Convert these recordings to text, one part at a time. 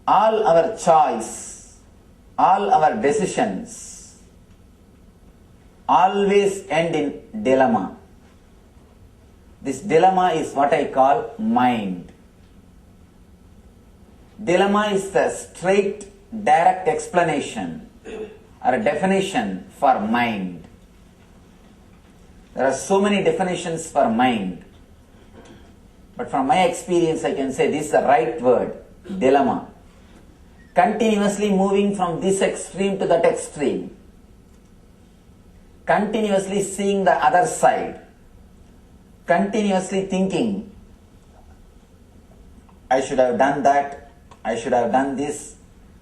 All our choice, all our decisions always end in dilemma. This dilemma is what I call mind. Dilemma is the straight, direct explanation or a definition for mind. There are so many definitions for mind. But from my experience, I can say this is the right word, dilemma. Continuously moving from this extreme to that extreme. Continuously seeing the other side. Continuously thinking, I should have done that, I should have done this,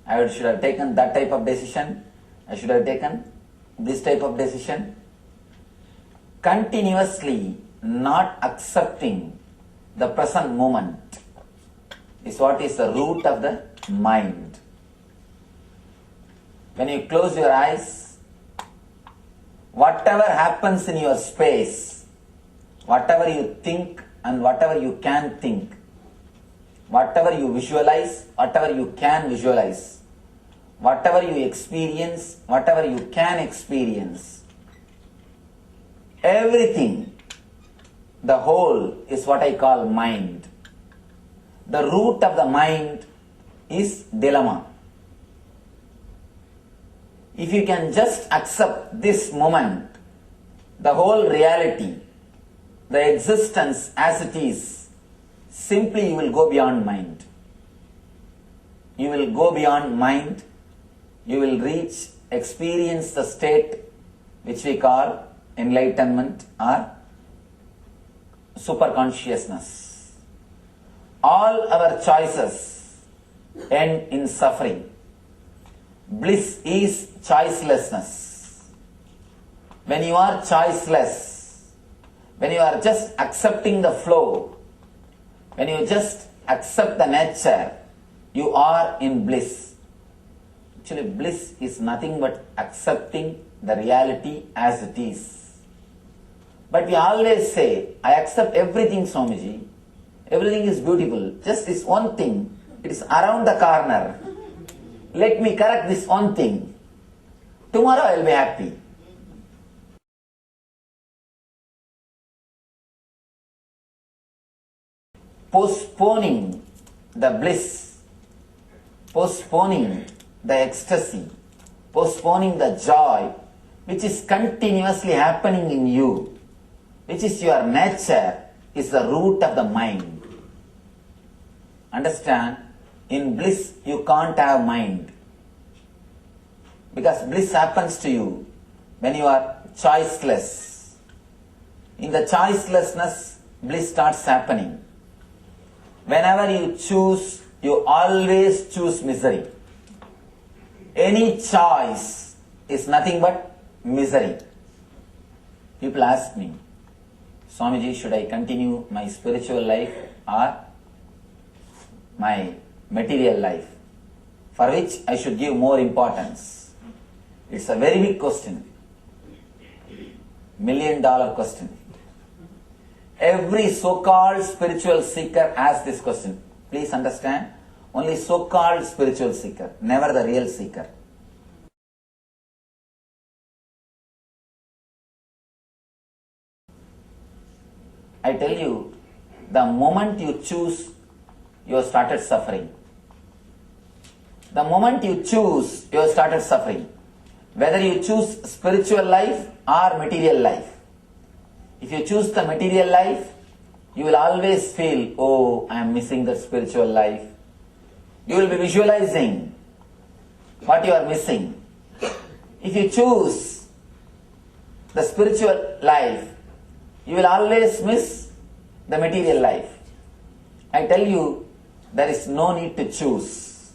I should have taken that type of decision, I should have taken this type of decision. Continuously not accepting the present moment is what is the root of the mind. When you close your eyes, whatever happens in your space, whatever you think and whatever you can think, whatever you visualize, whatever you can visualize, whatever you experience, whatever you can experience, everything, the whole is what I call mind. The root of the mind is dilemma. If you can just accept this moment, the whole reality, the existence as it is, simply you will go beyond mind. You will go beyond mind, you will reach, experience the state which we call enlightenment or superconsciousness. All our choices end in suffering. Bliss is choicelessness. When you are choiceless, when you are just accepting the flow, when you just accept the nature, you are in bliss. Actually, bliss is nothing but accepting the reality as it is. But we always say, I accept everything, Swamiji. Everything is beautiful. Just this one thing, it is around the corner. Let me correct this one thing. Tomorrow I will be happy. Postponing the bliss, postponing the ecstasy, postponing the joy, which is continuously happening in you, which is your nature, is the root of the mind. Understand? In bliss, you can't have mind. Because bliss happens to you when you are choiceless. In the choicelessness, bliss starts happening. Whenever you choose, you always choose misery. Any choice is nothing but misery. People ask me, Swamiji, should I continue my spiritual life or my material life, for which I should give more importance? It's a very big question. $1 million question. Every so-called spiritual seeker asks this question. Please understand, only so-called spiritual seeker, never the real seeker. I tell you, the moment you choose, you have started suffering. The moment you choose, you have started suffering. Whether you choose spiritual life or material life. If you choose the material life, you will always feel, oh, I am missing the spiritual life. You will be visualizing what you are missing. If you choose the spiritual life, you will always miss the material life. I tell you, there is no need to choose.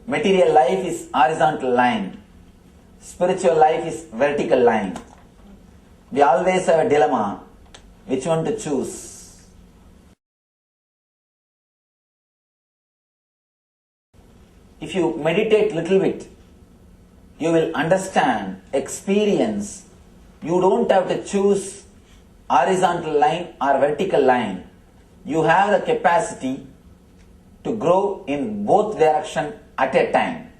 Material life is horizontal line. Spiritual life is vertical line. We always have a dilemma, which one to choose. If you meditate little bit, you will understand, experience. You don't have to choose horizontal line or vertical line. You have the capacity to grow in both direction at a time.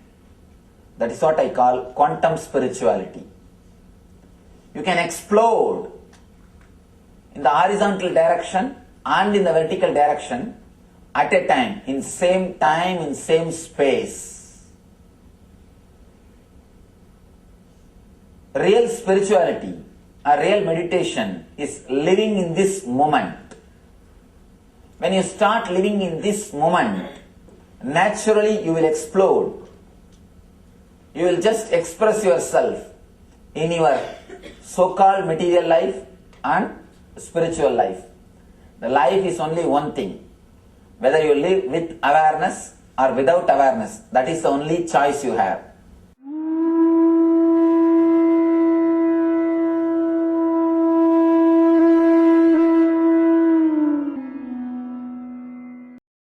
That is what I call quantum spirituality. You can explode in the horizontal direction and in the vertical direction at a time, in same space. Real spirituality or real meditation is living in this moment. When you start living in this moment, naturally you will explode. You will just express yourself in your so-called material life and spiritual life. The life is only one thing. Whether you live with awareness or without awareness, that is the only choice you have.